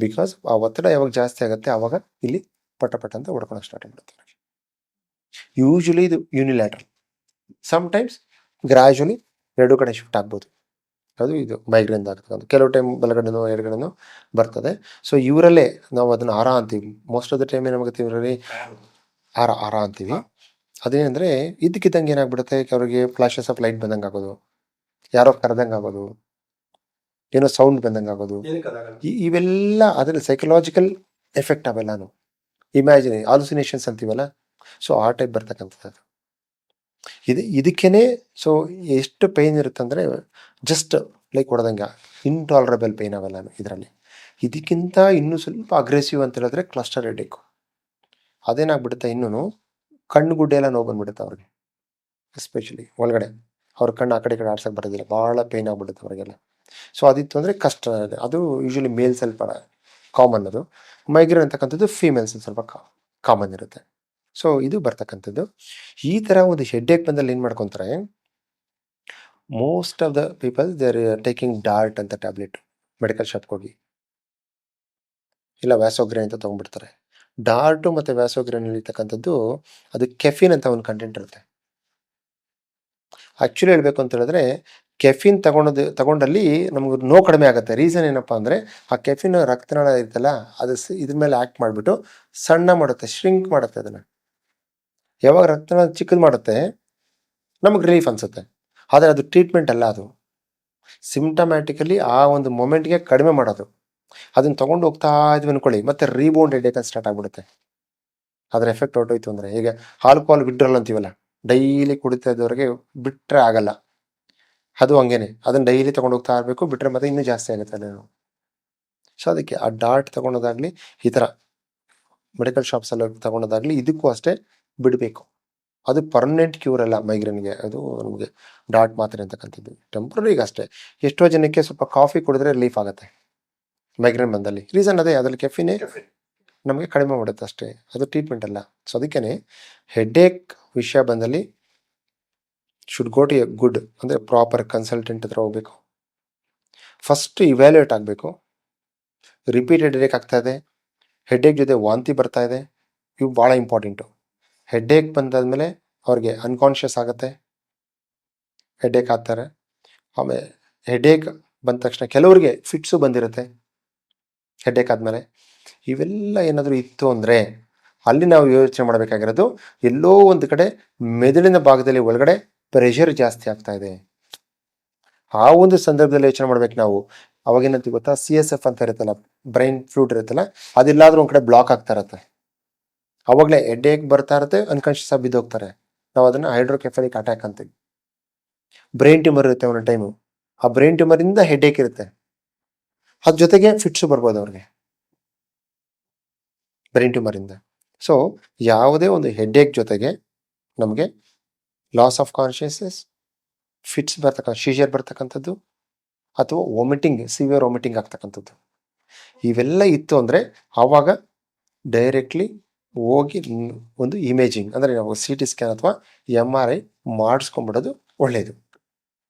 ಬಿಕಾಸ್ ಆ ಒತ್ತಡ ಯಾವಾಗ ಜಾಸ್ತಿ ಆಗುತ್ತೆ, ಆವಾಗ ಇಲ್ಲಿ ಪಟ ಅಂತ ಹೊಡ್ಕೊಳಕ್ಕೆ ಸ್ಟಾರ್ಟ್ ಆಗಿಬಿಡುತ್ತೆ. ಯೂಶಲಿ ಇದು ಯೂನಿಲ್ಯಾಟ್ರಲ್, ಸಮ್ಟೈಮ್ಸ್ ಗ್ರ್ಯಾಜುಲಿ ಎರಡೂ ಕಡೆ ಶಿಫ್ಟ್ ಆಗ್ಬೋದು. ಅದು ಇದು ಮೈಗ್ರೇನ್ ಆಗ್ತಕ್ಕಂಥ, ಕೆಲವು ಟೈಮ್ ಬಲಗಡೆನೋ ಎಡಗಡೆನೋ ಬರ್ತದೆ. ಸೊ ಇವರಲ್ಲೇ ನಾವು ಅದನ್ನು ಆರ ಅಂತೀವಿ. ಮೋಸ್ಟ್ ಆಫ್ ದ ಟೈಮ್ ಏನಾಗುತ್ತೆ, ಇವರಲ್ಲಿ ಆರ ಅಂತೀವಿ. ಅದೇನೆಂದರೆ, ಇದ್ದಕ್ಕಿದ್ದಂಗೆ ಏನಾಗ್ಬಿಡುತ್ತೆ, ಕೆಲವರಿಗೆ ಫ್ಲಾಶಸ್ ಆಫ್ ಲೈಟ್ ಬಂದಂಗೆ ಆಗೋದು, ಯಾರೋ ಕರೆದಂಗೆ ಆಗೋದು, ಏನೋ ಸೌಂಡ್ ಬಂದಂಗೆ ಆಗೋದು, ಇವೆಲ್ಲ ಅದರಲ್ಲಿ ಸೈಕಲಾಜಿಕಲ್ ಎಫೆಕ್ಟ್ ಅವೆಲ್ಲಾನು. ಇಮ್ಯಾಜಿನಿ ಹಾಲುಸಿನೇಷನ್ಸ್ ಅಂತೀವಲ್ಲ, ಸೊ ಆ ಟೈಪ್ ಬರ್ತಕ್ಕಂಥದ್ದು ಇದಕ್ಕೇನೆ. ಸೊ ಎಷ್ಟು ಪೇಯ್ನ್ ಇರುತ್ತೆ ಅಂದರೆ, ಜಸ್ಟ್ ಲೈಕ್ ಹೊಡೆದಂಗೆ ಇಂಟಾಲರಬಲ್ ಪೇಯ್ನ್ ಅವೆಲ್ಲ ಇದರಲ್ಲಿ. ಇದಕ್ಕಿಂತ ಇನ್ನೂ ಸ್ವಲ್ಪ ಅಗ್ರೆಸಿವ್ ಅಂತ ಹೇಳಿದ್ರೆ ಕ್ಲಸ್ಟರ್ ಹೆಡ್ಡೇಕು. ಅದೇನಾಗ್ಬಿಡುತ್ತೆ, ಇನ್ನೂ ಕಣ್ಣು ಗುಡ್ಡೆ ಎಲ್ಲ ನೋವು ಬಂದ್ಬಿಡುತ್ತೆ ಅವ್ರಿಗೆ, ಎಸ್ಪೆಷಲಿ ಒಳಗಡೆ ಅವ್ರ ಕಣ್ಣು ಆ ಕಡೆ ಈ ಕಡೆ ಆಡ್ಸೋಕ್ಕೆ ಬರೋದಿಲ್ಲ, ಭಾಳ ಪೇಯ್ನ್ ಆಗ್ಬಿಡುತ್ತೆ ಅವರಿಗೆಲ್ಲ. ಸೊ ಅದಿತ್ತು ಅಂದರೆ ಕಷ್ಟ. ಅದು ಯೂಶ್ವಲಿ ಮೇಲ್ ಸ್ವಲ್ಪ ಕಾಮನ್. ಅದು ಮೈಗ್ರೇನ್ ಅಂತಕ್ಕಂಥದ್ದು ಫೀಮೇಲ್ಸ್ ಸ್ವಲ್ಪ ಕಾಮನ್ ಇರುತ್ತೆ. ಸೊ ಇದು ಬರ್ತಕ್ಕಂಥದ್ದು. ಈ ಥರ ಒಂದು ಹೆಡ್ಡೇಕ್ ಬಂದಲ್ಲಿ ಏನು ಮಾಡ್ಕೊತಾರೆ, most of the people they are taking dart ಅಂತ ಟ್ಯಾಬ್ಲೆಟ್ ಮೆಡಿಕಲ್ ಶಾಪ್ಗೆ ಹೋಗಿ, ಇಲ್ಲ ವ್ಯಾಸೋಗ್ರೆ ಅಂತ ತೊಗೊಂಡ್ಬಿಡ್ತಾರೆ. ಡಾರ್ಟು ಮತ್ತು ವ್ಯಾಸೋಗ್ರೆನಲ್ಲಿ ಇರ್ತಕ್ಕಂಥದ್ದು ಅದು ಕೆಫಿನ್ ಅಂತ ಒಂದು ಕಂಟೆಂಟ್ ಇರುತ್ತೆ. ಆ್ಯಕ್ಚುಲಿ ಹೇಳಬೇಕು ಅಂತ ಹೇಳಿದ್ರೆ ಕೆಫಿನ್ ತಗೊಂಡಲ್ಲಿ ನಮ್ಗೆ ನೋವು ಕಡಿಮೆ ಆಗುತ್ತೆ. ರೀಸನ್ ಏನಪ್ಪ ಅಂದರೆ ಆ ಕೆಫಿನ್ ರಕ್ತನಾಳ ಇರುತ್ತಲ್ಲ ಅದು ಇದ್ರ ಮೇಲೆ ಆ್ಯಕ್ಟ್ ಮಾಡಿಬಿಟ್ಟು ಸಣ್ಣ ಮಾಡುತ್ತೆ, ಶ್ರಿಂಕ್ ಮಾಡುತ್ತೆ ಅದನ್ನು. ಯಾವಾಗ ರಕ್ತನಾಳ ಚಿಕ್ಕದು ಮಾಡುತ್ತೆ ನಮಗೆ ರಿಲೀಫ್ ಅನಿಸುತ್ತೆ, ಆದರೆ ಅದು ಟ್ರೀಟ್ಮೆಂಟ್ ಅಲ್ಲ. ಅದು ಸಿಂಪ್ಟಮ್ಯಾಟಿಕಲಿ ಆ ಒಂದು ಮೊಮೆಂಟ್ಗೆ ಕಡಿಮೆ ಮಾಡೋದು. ಅದನ್ನು ತೊಗೊಂಡು ಹೋಗ್ತಾ ಇದ್ವಿ ಅಂದ್ಕೊಳ್ಳಿ, ಮತ್ತೆ ರೀಬೌಂಡ್ ಹೆಡ್ಡೇಕ್ ಅಂತ ಸ್ಟಾರ್ಟ್ ಆಗಿಬಿಡುತ್ತೆ. ಅದರ ಎಫೆಕ್ಟ್ ಹೊರಟೋಯ್ತು ಅಂದರೆ, ಈಗ ಆಲ್ಕೋಹಾಲ್ ವಿಡ್ರಾಲ್ ಅಂತೀವಲ್ಲ, ಡೈಲಿ ಕುಡಿತಾ ಇದ್ದವ್ರಿಗೆ ಬಿಟ್ಟರೆ ಆಗಲ್ಲ. ಅದು ಹಂಗೇನೆ, ಅದನ್ನು ಡೈಲಿ ತೊಗೊಂಡು ಹೋಗ್ತಾ ಇರಬೇಕು, ಬಿಟ್ಟರೆ ಮತ್ತೆ ಇನ್ನೂ ಜಾಸ್ತಿ ಆಗುತ್ತೆ ಅದೇನು. ಸೊ ಅದಕ್ಕೆ ಆ ಡಾರ್ಟ್ ತೊಗೊಳೋದಾಗಲಿ, ಈ ಥರ ಮೆಡಿಕಲ್ ಶಾಪ್ಸಲ್ಲಿ ತೊಗೊಳೋದಾಗಲಿ, ಇದಕ್ಕೂ ಅಷ್ಟೇ ಬಿಡಬೇಕು. ಅದು ಪರ್ಮನೆಂಟ್ ಕ್ಯೂರ್ ಅಲ್ಲ ಮೈಗ್ರೇನ್ಗೆ. ಅದು ನಮಗೆ ಡಾರ್ಟ್ ಮಾತ್ರೆ ಅಂತಕ್ಕಂಥದ್ದು ಟೆಂಪ್ರರಿಗೆ ಅಷ್ಟೇ. ಎಷ್ಟೋ ಜನಕ್ಕೆ ಸ್ವಲ್ಪ ಕಾಫಿ ಕುಡಿದ್ರೆ ರಿಲೀಫ್ ಆಗುತ್ತೆ ಮೈಗ್ರೇನ್ ಬಂದಲ್ಲಿ. ರೀಸನ್ ಅದೇ, ಅದರಲ್ಲಿ ಕೆಫಿನೇ ನಮಗೆ ಕಡಿಮೆ ಮಾಡುತ್ತೆ ಅಷ್ಟೇ, ಅದು ಟ್ರೀಟ್ಮೆಂಟ್ ಅಲ್ಲ. ಸೊ ಅದಕ್ಕೇ ಹೆಡ್ಡೇಕ್ ವಿಷಯ ಬಂದಲ್ಲಿ should go to a good, ಅಂದರೆ ಪ್ರಾಪರ್ ಕನ್ಸಲ್ಟೆಂಟ್ ಹತ್ರ ಹೋಗಬೇಕು. ಫಸ್ಟ್ ಇವ್ಯಾಲ್ಯೂಯೇಟ್ ಆಗಬೇಕು. ರಿಪೀಟೆಡ್ ಹೆಡ್ಡೇಕ್ ಆಗ್ತಾಯಿದೆ, ಹೆಡ್ಡೇಕ್ ಜೊತೆ ವಾಂತಿ ಬರ್ತಾ ಇದೆ, ಇವು ಭಾಳ ಇಂಪಾರ್ಟೆಂಟು. ಹೆಡ್ಡೇಕ್ ಬಂದಾದಮೇಲೆ ಅವ್ರಿಗೆ ಅನ್ಕಾನ್ಷಿಯಸ್ ಆಗುತ್ತೆ, ಹೆಡ್ಡೇಕ್ ಆಗ್ತಾರೆ. ಆಮೇಲೆ ಹೆಡ್ಡೇಕ್ ಬಂದ ತಕ್ಷಣ ಕೆಲವರಿಗೆ ಫಿಟ್ಸು ಬಂದಿರುತ್ತೆ ಹೆಡ್ಡೇಕ್ ಆದಮೇಲೆ. ಇವೆಲ್ಲ ಏನಾದರೂ ಇತ್ತು ಅಂದರೆ ಅಲ್ಲಿ ನಾವು ಯೋಚನೆ ಮಾಡಬೇಕಾಗಿರೋದು, ಎಲ್ಲೋ ಒಂದು ಕಡೆ ಮೆದುಳಿನ ಭಾಗದಲ್ಲಿ ಒಳಗಡೆ ಪ್ರೆಷರ್ ಜಾಸ್ತಿ ಆಗ್ತಾ ಇದೆ. ಆ ಒಂದು ಸಂದರ್ಭದಲ್ಲಿ ಯೋಚನೆ ಮಾಡ್ಬೇಕು ನಾವು. ಅವಾಗೇನಂತ ಗೊತ್ತಾ, CSF ಅಂತ ಇರುತ್ತಲ್ಲ, ಬ್ರೈನ್ ಫ್ಲೂಯಿಡ್ ಇರುತ್ತಲ್ಲ, ಅದೆಲ್ಲಾದ್ರೂ ಒಂದು ಕಡೆ ಬ್ಲಾಕ್ ಆಗ್ತಾ ಇರುತ್ತೆ. ಅವಾಗಲೇ ಹೆಡ್ಡೇಕ್ ಬರ್ತಾ ಇರುತ್ತೆ, ಅನ್ಕಾನ್ಷಿಯಸ್ ಆಗಿ ಬಿದ್ದೋಗ್ತಾರೆ. ನಾವು ಅದನ್ನು ಹೈಡ್ರೋಕೆಫಾಲಿಕ್ ಅಟ್ಯಾಕ್ ಅಂತೀವಿ. ಬ್ರೈನ್ ಟ್ಯೂಮರ್ ಇರುತ್ತೆ ಒಂದೊಂದು ಟೈಮು, ಆ ಬ್ರೈನ್ ಟ್ಯೂಮರಿಂದ ಹೆಡ್ಡೇಕ್ ಇರುತ್ತೆ, ಅದ್ರ ಜೊತೆಗೆ ಫಿಟ್ಸು ಬರ್ಬೋದು ಅವ್ರಿಗೆ ಬ್ರೈನ್ ಟ್ಯೂಮರಿಂದ. ಸೊ ಯಾವುದೇ ಒಂದು ಹೆಡ್ಡೇಕ್ ಜೊತೆಗೆ ನಮಗೆ loss of consciousness, fits scissor ಬರ್ತಕ್ಕಂಥದ್ದು, ಅಥವಾ ವಾಮಿಟಿಂಗ್, ಸಿವಿಯರ್ ವಾಮಿಟಿಂಗ್ ಆಗ್ತಕ್ಕಂಥದ್ದು, ಇವೆಲ್ಲ ಇತ್ತು ಅಂದರೆ ಆವಾಗ ಡೈರೆಕ್ಟ್ಲಿ ಹೋಗಿ ಒಂದು ಇಮೇಜಿಂಗ್, ಅಂದರೆ ನಾವು CT ಸ್ಕ್ಯಾನ್ ಅಥವಾ MRI ಮಾಡಿಸ್ಕೊಂಬಿಡೋದು ಒಳ್ಳೆಯದು.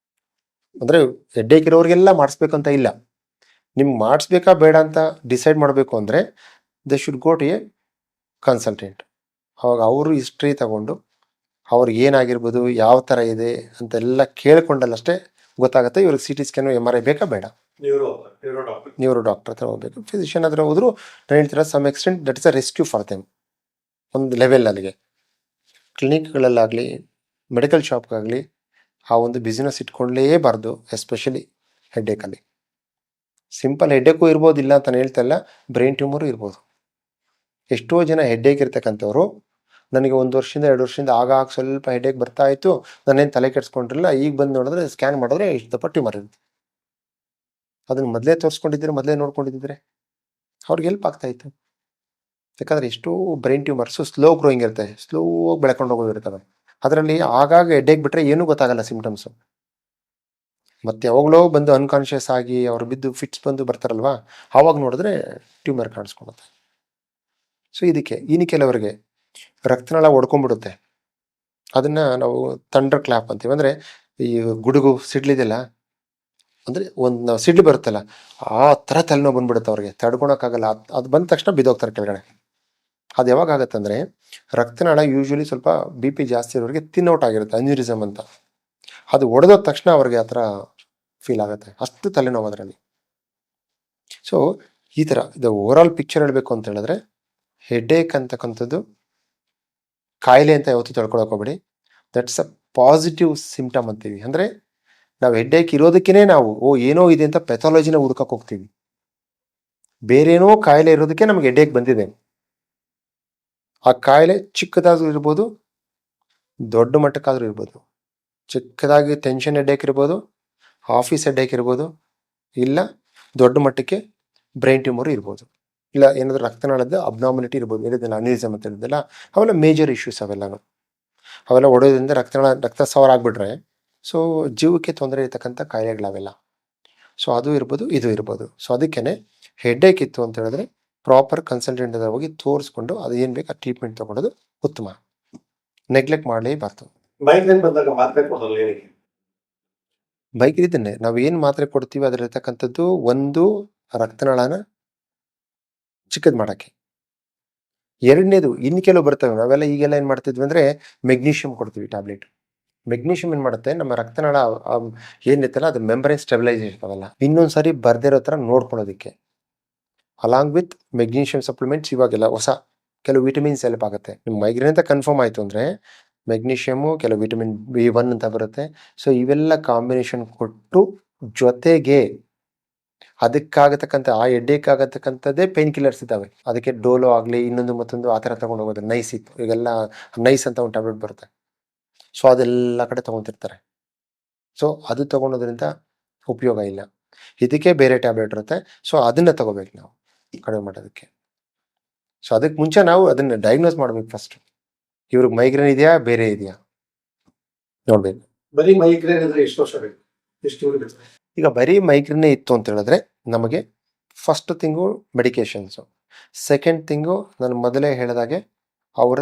ಅಂದರೆ ಹೆಡ್ಡೇಕ್ ಇರೋರಿಗೆಲ್ಲ ಮಾಡಿಸ್ಬೇಕಂತ ಇಲ್ಲ, ನಿಮ್ಗೆ ಮಾಡಿಸ್ಬೇಕಾ ಬೇಡ ಅಂತ ಡಿಸೈಡ್ ಮಾಡಬೇಕು ಅಂದರೆ they should go to a consultant. ಅವಾಗ ಅವರು ಹಿಸ್ಟ್ರಿ ತಗೊಂಡು ಅವ್ರಿಗೆ ಏನಾಗಿರ್ಬೋದು, ಯಾವ ಥರ ಇದೆ ಅಂತೆಲ್ಲ ಕೇಳ್ಕೊಂಡಲ್ಲಷ್ಟೇ ಗೊತ್ತಾಗುತ್ತೆ ಇವ್ರಿಗೆ CT ಸ್ಕ್ಯಾನು MRI ಬೇಕಾ ಬೇಡ. ನ್ಯೂರೋ ಡಾಕ್ಟರ್ ಹತ್ರ ಹೋಗ್ಬೇಕು, ಫಿಸಿಷಿಯನ್ ಹತ್ರ ಹೋದ್ರು ನಾನು ಹೇಳ್ತೀರ some extent that is a rescue for them. ಒಂದು ಲೆವೆಲ್ ಅಲ್ಲಿಗೆ ಕ್ಲಿನಿಕ್ಗಳಲ್ಲಾಗಲಿ ಮೆಡಿಕಲ್ ಶಾಪ್ಗಾಗಲಿ ಆ ಒಂದು ಬಿಸ್ನೆಸ್ ಇಟ್ಕೊಳ್ಳೇಬಾರ್ದು, ಎಸ್ಪೆಷಲಿ ಹೆಡ್ಡೇಕಲ್ಲಿ. ಸಿಂಪಲ್ ಹೆಡ್ಡೇಕು ಇರ್ಬೋದು, ಇಲ್ಲ ಅಂತ ಹೇಳ್ತಾ ಇಲ್ಲ, ಬ್ರೈನ್ ಟ್ಯೂಮರು ಇರ್ಬೋದು. ಎಷ್ಟೋ ಜನ ಹೆಡ್ಡೇಕ್ ಇರ್ತಕ್ಕಂಥವ್ರು ನನಗೆ 1 ವರ್ಷದಿಂದ 2 ವರ್ಷದಿಂದ ಆಗಾಗ ಸ್ವಲ್ಪ ಹೆಡ್ಡೇಕ್ ಬರ್ತಾ ಇತ್ತು, ನಾನೇನು ತಲೆ ಕೆಡಿಸ್ಕೊಂಡಿರಲಿಲ್ಲ, ಈಗ ಬಂದು ನೋಡಿದ್ರೆ ಸ್ಕ್ಯಾನ್ ಮಾಡಿದ್ರೆ ಇಷ್ಟು ದಪ್ಪ ಟ್ಯೂಮರ್ ಇರುತ್ತೆ. ಅದನ್ನು ಮೊದಲೇ ತೋರಿಸ್ಕೊಂಡಿದ್ರೆ, ಮೊದಲೇ ನೋಡ್ಕೊಂಡಿದ್ದರೆ ಅವ್ರಿಗೆ ಹೆಲ್ಪ್ ಆಗ್ತಾಯಿತ್ತು. ಯಾಕಂದರೆ ಎಷ್ಟೋ ಬ್ರೈನ್ ಟ್ಯೂಮರ್ಸು ಸ್ಲೋ ಗ್ರೋಯಿಂಗ್ ಇರುತ್ತೆ, ಸ್ಲೋ ಬೆಳ್ಕೊಂಡು ಹೋಗೋದಿರ್ತವೆ. ಅದರಲ್ಲಿ ಆಗಾಗ ಹೆಡ್ಡೇಕ್ ಬಿಟ್ಟರೆ ಏನೂ ಗೊತ್ತಾಗಲ್ಲ ಸಿಂಪ್ಟಮ್ಸು. ಮತ್ತು ಯಾವಾಗಲೋ ಬಂದು ಅನ್ಕಾನ್ಷಿಯಸ್ ಆಗಿ ಅವ್ರು ಬಿದ್ದು ಫಿಟ್ಸ್ ಬಂದು ಬರ್ತಾರಲ್ವ, ಆವಾಗ ನೋಡಿದ್ರೆ ಟ್ಯೂಮರ್ ಕಾಣಿಸ್ಕೊಳುತ್ತೆ. ಸೊ ಇನ್ನು ಕೆಲವರಿಗೆ ರಕ್ತನಾಳ ಒಡ್ಕೊಂಡ್ಬಿಡುತ್ತೆ, ಅದನ್ನು ನಾವು ಥಂಡರ್ ಕ್ಲಾಪ್ ಅಂತೀವಿ. ಅಂದರೆ ಈ ಗುಡುಗು ಸಿಡ್ಲಿದೆಯಲ್ಲ, ಅಂದರೆ ಒಂದು ಸಿಡ್ಲು ಬರುತ್ತಲ್ಲ, ಆ ಥರ ತಲೆನೋವು ಬಂದ್ಬಿಡುತ್ತೆ ಅವ್ರಿಗೆ, ತಡ್ಕೊಳಕ್ಕಾಗಲ್ಲ. ಅದು ಬಂದ ತಕ್ಷಣ ಬಿದ್ದೋಗ್ತಾರೆ ಕೆಳಗಡೆ. ಅದು ಯಾವಾಗ ಆಗುತ್ತೆ ಅಂದರೆ, ರಕ್ತನಾಳ ಯೂಶ್ವಲಿ ಸ್ವಲ್ಪ BP ಜಾಸ್ತಿ ಇರೋರಿಗೆ ತಿನ್ನೌಟ್ ಆಗಿರುತ್ತೆ, ಅನ್ಯೂರಿಸಮ್ ಅಂತ. ಅದು ಒಡೆದೋದ ತಕ್ಷಣ ಅವ್ರಿಗೆ ಆ ಥರ ಫೀಲ್ ಆಗುತ್ತೆ, ಅಷ್ಟು ತಲೆನೋವು ಅದರಲ್ಲಿ. ಸೊ ಈ ಥರ ಇದು ಓವರಾಲ್ ಪಿಕ್ಚರ್ ಹೇಳಬೇಕು ಅಂತ ಹೇಳಿದ್ರೆ, ಹೆಡ್ಡೇಕ್ ಅಂತಕ್ಕಂಥದ್ದು ಕಾಯಿಲೆ ಅಂತ ಯಾವತ್ತೂ ತಿಳ್ಕೊಳಕ್ಕೆ ಹೋಗ್ಬೇಡಿ. ದಟ್ಸ್ ಅ ಪಾಸಿಟಿವ್ ಸಿಂಪ್ಟಮ್ ಅಂತೀವಿ. ಅಂದರೆ ನಾವು ಹೆಡ್ಡೇಕ್ ಇರೋದಕ್ಕೇ ನಾವು ಏನೋ ಇದೆ ಅಂತ ಪೆಥಾಲಜಿನ ಹುಡ್ಕಕ್ಕೆ ಹೋಗ್ತೀವಿ. ಬೇರೇನೋ ಕಾಯಿಲೆ ಇರೋದಕ್ಕೆ ನಮಗೆ ಹೆಡ್ಡೇಕ್ ಬಂದಿದೆ. ಆ ಕಾಯಿಲೆ ಚಿಕ್ಕದಾದ್ರೂ ಇರ್ಬೋದು, ದೊಡ್ಡ ಮಟ್ಟಕ್ಕಾದ್ರೂ ಇರ್ಬೋದು. ಚಿಕ್ಕದಾಗಿ ಟೆನ್ಷನ್ ಹೆಡ್ಡೇಕ್ ಇರ್ಬೋದು, ಆಫೀಸ್ ಹೆಡ್ಡೇಕ್ ಇರ್ಬೋದು, ಇಲ್ಲ ದೊಡ್ಡ ಮಟ್ಟಕ್ಕೆ ಬ್ರೈನ್ ಟ್ಯೂಮರ್ ಇರ್ಬೋದು, ಇಲ್ಲ ಏನಾದರೂ ರಕ್ತನಾಳದ ಅಬ್ನಾರ್ಮಲಿಟಿ ಇರ್ಬೋದು, ಹೇಳಿದ್ನಲ್ಲ ಅನ್ಯೂರಿಸಮ್ ಅಂತ ಹೇಳಿದ್ನಲ್ಲ, ಅವೆಲ್ಲ ಮೇಜರ್ ಇಶ್ಯೂಸ್ ಅವೆಲ್ಲ. ಅವೆಲ್ಲ ಹೊಡೆಯೋದ್ರಿಂದ ರಕ್ತಸ್ರಾವ ಆಗಿಬಿಟ್ರೆ ಸೊ ಜೀವಕ್ಕೆ ತೊಂದರೆ ಇರ್ತಕ್ಕಂಥ ಕಾಯಿಲೆಗಳವೆಲ್ಲ. ಸೊ ಅದು ಇರ್ಬೋದು, ಇದು ಇರ್ಬೋದು. ಸೊ ಅದಕ್ಕೇ ಹೆಡ್ಏಕ್ ಇತ್ತು ಅಂತ ಹೇಳಿದ್ರೆ ಪ್ರಾಪರ್ ಕನ್ಸಲ್ಟೆಂಟ್ ಹತ್ರ ಹೋಗಿ ತೋರಿಸ್ಕೊಂಡು ಅದು ಏನು ಬೇಕು ಆ ಟ್ರೀಟ್ಮೆಂಟ್ ತೊಗೊಳೋದು ಉತ್ತಮ. ನೆಗ್ಲೆಕ್ಟ್ ಮಾಡಲೇಬಾರ್ದು. ಮೈಗ್ರೇನ್ ಬಂದಾಗ ಮಾತ್ರೆ ಕೊಡೋಲ್ಲ ಏನಕ್ಕೆ? ಇದನ್ನೇ ನಾವು ಏನು ಮಾತ್ರೆ ಕೊಡ್ತೀವಿ ಅದರಲ್ಲಿರ್ತಕ್ಕಂಥದ್ದು ಒಂದು ರಕ್ತನಾಳನ ಚಿಕ್ಕದು ಮಾಡೋಕ್ಕೆ. ಎರಡನೇದು ಇನ್ನು ಕೆಲವು ಬರ್ತವೆ, ನಾವೆಲ್ಲ ಈಗೆಲ್ಲ ಏನು ಮಾಡ್ತಿದ್ವಿ ಅಂದರೆ ಮೆಗ್ನೀಷಿಯಂ ಕೊಡ್ತೀವಿ ಟ್ಯಾಬ್ಲೆಟ್. ಮೆಗ್ನೀಷಿಯಂ ಏನು ಮಾಡುತ್ತೆ, ನಮ್ಮ ರಕ್ತನಾಳ ಏನಿತ್ತಲ್ಲ ಅದು ಮೆಂಬ್ರೇನ್ ಸ್ಟೆಬಿಲೈಸ್ ಇರ್ತದಲ್ಲ, ಇನ್ನೊಂದು ಸಾರಿ ಬರ್ದಿರೋ ಥರ ನೋಡ್ಕೊಳ್ಳೋದಕ್ಕೆ. ಅಲಾಂಗ್ ವಿತ್ ಮೆಗ್ನೀಷಿಯಂ ಸಪ್ಲಿಮೆಂಟ್ಸ್ ಇವಾಗೆಲ್ಲ ಹೊಸ ಕೆಲವು ವಿಟಮಿನ್ಸ್ ಹೆಲ್ಪ್ ಆಗುತ್ತೆ. ನಿಮ್ಮ ಮೈಗ್ರೇನ್ ಅಂತ ಕನ್ಫರ್ಮ್ ಆಯಿತು ಅಂದರೆ ಮೆಗ್ನೀಷಿಯಮು, ಕೆಲವು ವಿಟಮಿನ್ B1 ಅಂತ ಬರುತ್ತೆ. ಸೊ ಇವೆಲ್ಲ ಕಾಂಬಿನೇಷನ್ ಕೊಟ್ಟು ಜೊತೆಗೆ ಅದಕ್ಕಾಗತಕ್ಕಂಥ ಆ ಹೆಡ್ಡೇಕ್ ಆಗತಕ್ಕಂಥದ್ದೇ ಪೇನ್ ಕಿಲ್ಲರ್ಸ್ ಇದ್ದಾವೆ. ಅದಕ್ಕೆ ಡೋಲೋ ಆಗಲಿ ಇನ್ನೊಂದು ಮತ್ತೊಂದು ಆ ಥರ ತೊಗೊಂಡು ಹೋಗೋದು. ನೈಸ್ ಇತ್ತು, ಈಗೆಲ್ಲ ನೈಸ್ ಅಂತ ಒಂದು ಟ್ಯಾಬ್ಲೆಟ್ ಬರುತ್ತೆ. ಸೊ ಅದೆಲ್ಲ ಕಡೆ ತೊಗೊತಿರ್ತಾರೆ. ಸೊ ಅದು ತೊಗೊಳೋದ್ರಿಂದ ಉಪಯೋಗ ಇಲ್ಲ. ಇದಕ್ಕೆ ಬೇರೆ ಟ್ಯಾಬ್ಲೆಟ್ ಇರುತ್ತೆ. ಸೊ ಅದನ್ನು ತೊಗೋಬೇಕು ನಾವು ಕಡಿಮೆ ಮಾಡೋದಕ್ಕೆ. ಸೊ ಅದಕ್ಕೆ ಮುಂಚೆ ನಾವು ಅದನ್ನು ಡಯಾಗ್ನೋಸ್ ಮಾಡಬೇಕು ಫಸ್ಟ್. ಇವ್ರಿಗೆ ಮೈಗ್ರೇನ್ ಇದೆಯಾ ಬೇರೆ ಇದೆಯಾ ನೋಡ್ಬೇಕು. ಬರೀ ಮೈಗ್ರೇನ್ ಇದ್ರೆ ಎಷ್ಟು ವರ್ಷ ಬೇಕು? ಎಷ್ಟು ಬೇಕು? ಈಗ ಬರೀ ಮೈಗ್ರೇನೇ ಇತ್ತು ಅಂತ ಹೇಳಿದ್ರೆ ನಮಗೆ first thing medications, second thing ನಾನು ಮೊದಲೇ ಹೇಳಿದಾಗೆ ಅವರ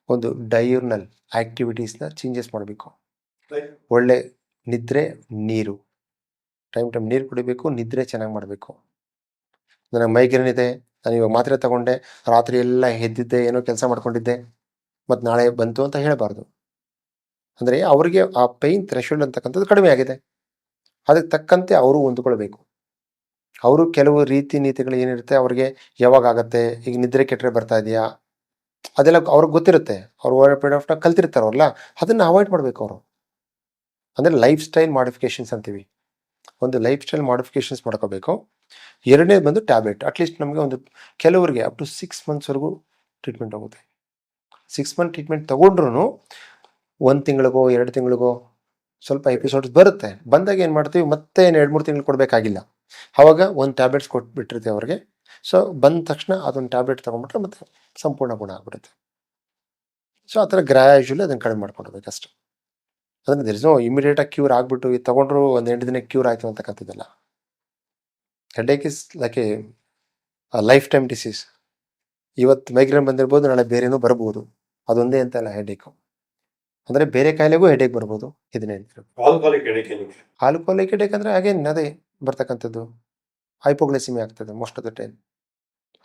ಒಂದು ಡಯೂರ್ನಲ್ ಆ್ಯಕ್ಟಿವಿಟೀಸ್ನ ಚೇಂಜಸ್ ಮಾಡಬೇಕು. ಒಳ್ಳೆ ನಿದ್ರೆ, ನೀರು ಟೈಮ್ ನೀರು ಕುಡಿಬೇಕು, ನಿದ್ರೆ ಚೆನ್ನಾಗಿ ಮಾಡಬೇಕು. ನನಗೆ ಮೈಗ್ರೇನ್ ಇದೆ, ನಾನು ಇವಾಗ ಮಾತ್ರೆ ತಗೊಂಡೆ, ರಾತ್ರಿ ಎಲ್ಲ ಎದ್ದಿದ್ದೆ, ಏನೋ ಕೆಲಸ ಮಾಡ್ಕೊಂಡಿದ್ದೆ, ಮತ್ತು ನಾಳೆ ಬಂತು ಅಂತ ಹೇಳಬಾರ್ದು. ಅಂದರೆ ಅವರಿಗೆ ಆ ಪೇಯ್ನ್ ಥ್ರೆಶೋಲ್ಡ್ ಅಂತಕ್ಕಂಥದ್ದು ಕಡಿಮೆ ಆಗಿದೆ, ಅದಕ್ಕೆ ತಕ್ಕಂತೆ ಅವರು ಹೊಂದ್ಕೊಳ್ಬೇಕು. ಅವರು ಕೆಲವು ರೀತಿ ನೀತಿಗಳು ಏನಿರುತ್ತೆ ಅವ್ರಿಗೆ ಯಾವಾಗ ಆಗುತ್ತೆ, ಈಗ ನಿದ್ರೆ ಕೆಟ್ಟರೆ ಬರ್ತಾ ಇದೆಯಾ ಅದೆಲ್ಲ ಅವ್ರಿಗೆ ಗೊತ್ತಿರುತ್ತೆ. ಅವ್ರು ಓವರ್ ಪೀರಿಯಡ್ ಆಫ್ ಟೈಮ್ ಕಲ್ತಿರ್ತಾರಲ್ಲ, ಅದನ್ನು ಅವಾಯ್ಡ್ ಮಾಡಬೇಕು ಅವರು. ಅಂದರೆ ಲೈಫ್ ಸ್ಟೈಲ್ ಮಾಡಿಫಿಕೇಷನ್ಸ್ ಅಂತೀವಿ, ಒಂದು ಲೈಫ್ ಸ್ಟೈಲ್ ಮಾಡಿಫಿಕೇಷನ್ಸ್ ಮಾಡ್ಕೋಬೇಕು. ಎರಡನೇದು ಬಂದು ಟ್ಯಾಬ್ಲೆಟ್. ಅಟ್ಲೀಸ್ಟ್ ನಮಗೆ ಒಂದು ಕೆಲವರಿಗೆ ಅಪ್ ಟು 6 ಮಂತ್ಸ್ವರೆಗೂ ಟ್ರೀಟ್ಮೆಂಟ್ ಹೋಗುತ್ತೆ. 6 ಮಂತ್ ಟ್ರೀಟ್ಮೆಂಟ್ ತೊಗೊಂಡ್ರೂ 1 ತಿಂಗಳಿಗೋ 2 ತಿಂಗಳಿಗೋ ಸ್ವಲ್ಪ ಎಪಿಸೋಡ್ಸ್ ಬರುತ್ತೆ. ಬಂದಾಗ ಏನು ಮಾಡ್ತೀವಿ, ಮತ್ತೆ 2-3 ತಿಂಗಳು ಕೊಡಬೇಕಾಗಿಲ್ಲ. ಆವಾಗ ಒಂದು ಟ್ಯಾಬ್ಲೆಟ್ಸ್ ಕೊಟ್ಬಿಟ್ಟಿರ್ತೀವಿ ಅವ್ರಿಗೆ. ಸೊ ಬಂದ ತಕ್ಷಣ ಅದೊಂದು ಟ್ಯಾಬ್ಲೆಟ್ ತೊಗೊಂಡ್ಬಿಟ್ರೆ ಮತ್ತೆ ಸಂಪೂರ್ಣ ಗುಣ ಆಗ್ಬಿಡುತ್ತೆ. ಸೊ ಆ ಥರ ಗ್ರ್ಯಾಜುಲಿ ಅದನ್ನು ಕಡಿಮೆ ಮಾಡ್ಕೊಳ್ಬೇಕು ಅಷ್ಟೆ. ಅದನ್ನು ದರ್ ಇಸ್ ನೋ ಇಮಿಡಿಯೇಟಾಗಿ ಕ್ಯೂರ್ ಆಗಿಬಿಟ್ಟು ಇದು ತೊಗೊಂಡ್ರು ಒಂದು 8 ದಿನಕ್ಕೆ ಕ್ಯೂರ್ ಆಯಿತು ಅಂತಕ್ಕಂಥದ್ದಲ್ಲ. Headache is like a lifetime disease. ಇವತ್ತು ಮೈಗ್ರೇನ್ ಬಂದಿರ್ಬೋದು, ನಾಳೆ ಬೇರೆನೂ ಬರ್ಬೋದು. ಅದೊಂದೇ ಅಂತ ಅಲ್ಲ ಹೆಡ್ಏಕು, ಅಂದರೆ ಬೇರೆ ಕಾಯಿಲೆಗೂ ಹೆಡ್ಏಕ್ ಬರ್ಬೋದು. ಇದನ್ನೇ ಹೇಳ್ತಿರೋದು ಆಲ್ಕೋಹಾಲಿಕ್ ಹೆಡ್ಏಕ್. ಅಂದರೆ ಹಾಗೇನು ಅದೇ ಬರ್ತಕ್ಕಂಥದ್ದು ಹೈಪೋಗ್ಲೈಸಿಮಿ ಆಗ್ತದೆ most of the time.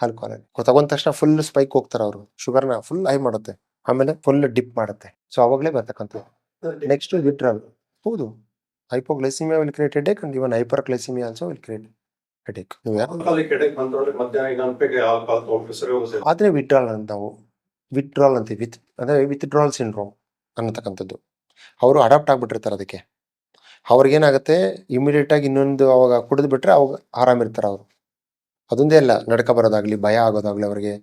Alcohol ತಗೊಂಡ ತಕ್ಷಣ ಫುಲ್ ಸ್ಪೈಕ್ ಹೋಗ್ತಾರೆ ಅವರು, ಶುಗರ್ನ ಫುಲ್ ಹೈ ಮಾಡುತ್ತೆ, ಆಮೇಲೆ ಫುಲ್ ಡಿಪ್ ಮಾಡುತ್ತೆ. ಸೊ ಅವಾಗಲೇ ಬರ್ತಕ್ಕಂಥದ್ದು. Next withdrawal. ಹೌದು, hypoglycemia will create headache and even hyperglycemia also will create headache. ಆದರೆ ವಿಡ್ರಾಲ್ ಅಂತ ನಾವು ವಿಡ್ರಾಲ್ ಅಂತೀವಿ, ಅಂದರೆ ವಿತ್ಡ್ರಾಲ್ ಸಿಂಡ್ರೋಮ್ ಅನ್ನತಕ್ಕಂಥದ್ದು. ಅವರು ಅಡಾಪ್ಟ್ ಆಗಿಬಿಟ್ಟಿರ್ತಾರೆ ಅದಕ್ಕೆ. ಅವ್ರಿಗೇನಾಗುತ್ತೆ, ಇಮಿಡಿಯೇಟಾಗಿ ಇನ್ನೊಂದು ಅವಾಗ ಕುಡಿದು ಬಿಟ್ರೆ ಅವಾಗ ಆರಾಮಿರ್ತಾರೆ ಅವರು. ಅದೊಂದೇ ಅಲ್ಲ, ನಡ್ಕ ಬರೋದಾಗಲಿ, ಭಯ ಆಗೋದಾಗಲಿ ಅವ್ರಿಗೆ,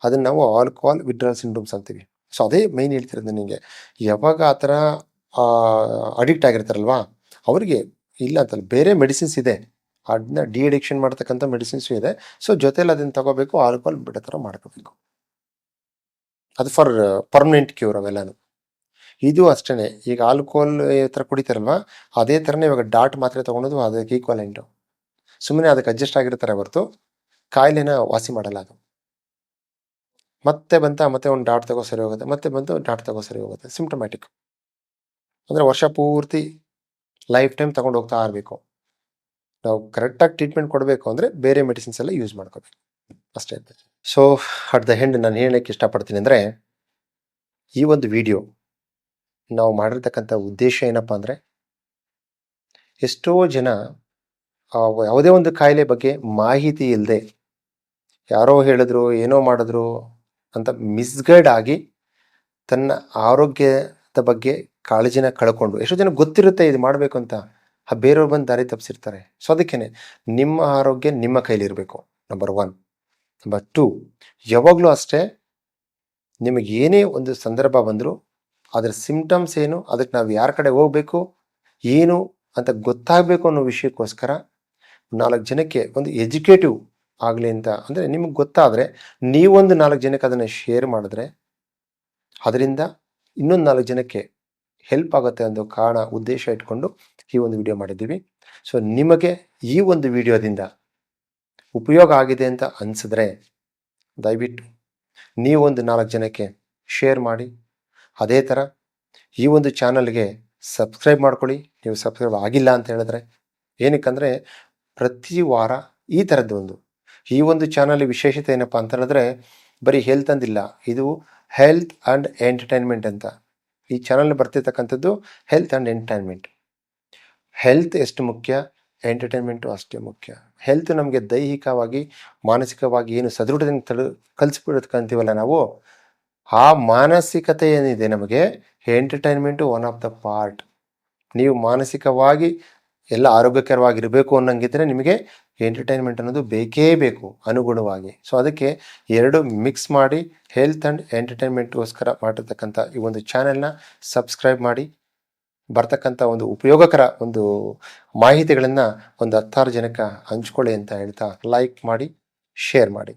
ಅದನ್ನು ನಾವು ಆಲ್ಕೋಹಾಲ್ ವಿಡ್ರಾಲ್ ಸಿಂಡ್ರೋಮ್ಸ್ ಅಂತೀವಿ. ಸೊ ಅದೇ ಮೈನ್ ಹೇಳ್ತಿರೋದು ನಿಮಗೆ. ಯಾವಾಗ ಆ ಥರ ಅಡಿಕ್ಟ್ ಆಗಿರ್ತಾರಲ್ವಾ ಅವರಿಗೆ ಇಲ್ಲ ಅಂತಲ್ಲ, ಬೇರೆ ಮೆಡಿಸಿನ್ಸ್ ಇದೆ, ಅದನ್ನ ಡಿಅಡಿಕ್ಷನ್ ಮಾಡ್ತಕ್ಕಂಥ ಮೆಡಿಸಿನ್ಸು ಇದೆ. ಸೊ ಜೊತೆಲಿ ಅದನ್ನು ತಗೋಬೇಕು, ಆಲ್ಕೋಹಾಲ್ ಬಿಡೋ ಥರ ಮಾಡ್ಕೋಬೇಕು. ಅದು ಫಾರ್ ಪರ್ಮನೆಂಟ್ ಕ್ಯೂರ್ ಅವೆಲ್ಲನೂ. ಇದು ಅಷ್ಟೇ. ಈಗ ಆಲ್ಕೋಹಾಲ್ ಥರ ಕುಡಿತಾರಲ್ವ ಅದೇ ಥರನೇ ಇವಾಗ ಡಾಟ್ ಮಾತ್ರೆ ತೊಗೊಳೋದು ಅದಕ್ಕೆ ಈಕ್ವಲೆಂಟು. ಸುಮ್ಮನೆ ಅದಕ್ಕೆ ಅಡ್ಜಸ್ಟ್ ಆಗಿರ್ತಾರೆ ಹೊರತು ಕಾಯಿಲೆನ ವಾಸಿ ಮಾಡಲ್ಲ ಅದು. ಮತ್ತೆ ಮತ್ತೆ ಒಂದು ಡಾಟ್ ತಗೋ ಸರಿ ಹೋಗುತ್ತೆ, ಮತ್ತೆ ಬಂತು ಡಾಟ್ ತಗೋ ಸರಿ ಹೋಗುತ್ತೆ. ಸಿಂಪ್ಟಮ್ಯಾಟಿಕ್. ಅಂದರೆ ವರ್ಷ ಪೂರ್ತಿ ಲೈಫ್ ಟೈಮ್ ತೊಗೊಂಡು ಹೋಗ್ತಾ ಇರಬೇಕು. ನಾವು ಕರೆಕ್ಟಾಗಿ ಟ್ರೀಟ್ಮೆಂಟ್ ಕೊಡಬೇಕು ಅಂದರೆ ಬೇರೆ ಮೆಡಿಸಿನ್ಸ್ ಎಲ್ಲ ಯೂಸ್ ಮಾಡ್ಕೋಬೇಕು ಅಷ್ಟೇ. ಸೊ ಅಟ್ ದ ಎಂಡ್ ನಾನು ಹೇಳೋಕ್ಕೆ ಇಷ್ಟಪಡ್ತೀನಿ ಅಂದರೆ, ಈ ಒಂದು ವಿಡಿಯೋ ನಾವು ಮಾಡಿರ್ತಕ್ಕಂಥ ಉದ್ದೇಶ ಏನಪ್ಪ ಅಂದರೆ, ಎಷ್ಟೋ ಜನ ಯಾವುದೇ ಒಂದು ಕಾಯಿಲೆ ಬಗ್ಗೆ ಮಾಹಿತಿ ಇಲ್ಲದೆ ಯಾರೋ ಹೇಳಿದ್ರು ಏನೋ ಮಾಡಿದ್ರು ಅಂತ ಮಿಸ್ಗೈಡ್ ಆಗಿ ತನ್ನ ಆರೋಗ್ಯದ ಬಗ್ಗೆ ಕಾಳಜಿನ ಕಳ್ಕೊಂಡು, ಎಷ್ಟೋ ಜನ ಗೊತ್ತಿರುತ್ತೆ ಇದು ಮಾಡಬೇಕು ಅಂತ, ಆ ಬೇರೆಯವ್ರು ಬಂದು ದಾರಿ ತಪ್ಪಿಸಿರ್ತಾರೆ. ಸೊ ಅದಕ್ಕೇ ನಿಮ್ಮ ಆರೋಗ್ಯ ನಿಮ್ಮ ಕೈಲಿರಬೇಕು, ನಂಬರ್ 1. ನಂಬರ್ 2, ಯಾವಾಗಲೂ ಅಷ್ಟೇ, ನಿಮಗೆ ಏನೇ ಒಂದು ಸಂದರ್ಭ ಬಂದರೂ ಅದರ ಸಿಂಪ್ಟಮ್ಸ್ ಏನು, ಅದಕ್ಕೆ ನಾವು ಯಾರ ಕಡೆ ಹೋಗಬೇಕು ಏನು ಅಂತ ಗೊತ್ತಾಗಬೇಕು ಅನ್ನೋ ವಿಷಯಕ್ಕೋಸ್ಕರ 4 ಜನಕ್ಕೆ ಒಂದು ಎಜುಕೇಟಿವ್ ಆಗಲಿ ಅಂತ, ಅಂದರೆ ನಿಮಗೆ ಗೊತ್ತಾದರೆ ನೀವೊಂದು 4 ಜನಕ್ಕೆ ಅದನ್ನು ಶೇರ್ ಮಾಡಿದ್ರೆ ಅದರಿಂದ ಇನ್ನೊಂದು 4 ಜನಕ್ಕೆ ಹೆಲ್ಪ್ ಆಗುತ್ತೆ ಅನ್ನೋ ಕಾರಣ ಉದ್ದೇಶ ಇಟ್ಕೊಂಡು ಈ ಒಂದು ವಿಡಿಯೋ ಮಾಡಿದ್ದೀವಿ. ಸೊ ನಿಮಗೆ ಈ ಒಂದು ವಿಡಿಯೋದಿಂದ ಉಪಯೋಗ ಆಗಿದೆ ಅಂತ ಅನಿಸಿದ್ರೆ ದಯವಿಟ್ಟು ನೀವು ಒಂದು 4 ಜನಕ್ಕೆ ಶೇರ್ ಮಾಡಿ. ಅದೇ ಥರ ಈ ಒಂದು ಚಾನಲ್ಗೆ ಸಬ್ಸ್ಕ್ರೈಬ್ ಮಾಡ್ಕೊಳ್ಳಿ, ನೀವು ಸಬ್ಸ್ಕ್ರೈಬ್ ಆಗಿಲ್ಲ ಅಂತ ಹೇಳಿದ್ರೆ. ಏನಕ್ಕಂದರೆ ಪ್ರತಿ ವಾರ ಈ ಥರದ್ದೊಂದು ಈ ಒಂದು ಚಾನಲ್ ವಿಶೇಷತೆ ಏನಪ್ಪ ಅಂತ ಹೇಳಿದ್ರೆ ಬರೀ ಹೆಲ್ತ್ ಅಂದಿಲ್ಲ, ಇದು ಹೆಲ್ತ್ ಆ್ಯಂಡ್ ಎಂಟರ್ಟೈನ್ಮೆಂಟ್ ಅಂತ. ಈ ಚಾನಲ್ ಬರ್ತಿರ್ತಕ್ಕಂಥದ್ದು ಹೆಲ್ತ್ ಆ್ಯಂಡ್ ಎಂಟರ್ಟೈನ್ಮೆಂಟ್. ಹೆಲ್ತ್ ಎಷ್ಟು ಮುಖ್ಯ, ಎಂಟರ್ಟೈನ್ಮೆಂಟು ಅಷ್ಟೇ ಮುಖ್ಯ. ಹೆಲ್ತ್ ನಮಗೆ ದೈಹಿಕವಾಗಿ ಮಾನಸಿಕವಾಗಿ ಏನು ಸದೃಢತೆ ಕಲಿಸ್ಬಿಡ್ತಕ್ಕಂತೀವಲ್ಲ ನಾವು, ಆ ಮಾನಸಿಕತೆ ಏನಿದೆ ನಮಗೆ entertainment one of the part. ನೀವು ಮಾನಸಿಕವಾಗಿ ಎಲ್ಲ ಆರೋಗ್ಯಕರವಾಗಿರಬೇಕು ಅನ್ನೋಂಗಿದ್ರೆ ನಿಮಗೆ ಎಂಟರ್ಟೈನ್ಮೆಂಟ್ ಅನ್ನೋದು ಬೇಕೇ ಬೇಕು ಅನುಗುಣವಾಗಿ. ಸೊ ಅದಕ್ಕೆ ಎರಡು ಮಿಕ್ಸ್ ಮಾಡಿ ಹೆಲ್ತ್ ಆ್ಯಂಡ್ ಎಂಟರ್ಟೈನ್ಮೆಂಟ್ಗೋಸ್ಕರ ಮಾಡಿರ್ತಕ್ಕಂಥ ಈ ಒಂದು ಚಾನೆಲ್ನ ಸಬ್ಸ್ಕ್ರೈಬ್ ಮಾಡಿ. ಬರ್ತಕ್ಕಂಥ ಒಂದು ಉಪಯೋಗಕರ ಒಂದು ಮಾಹಿತಿಗಳನ್ನು ಒಂದು 10 ಜನಕ್ಕೆ ಹಂಚ್ಕೊಳ್ಳಿ ಅಂತ ಹೇಳ್ತಾ ಲೈಕ್ ಮಾಡಿ, ಶೇರ್ ಮಾಡಿ.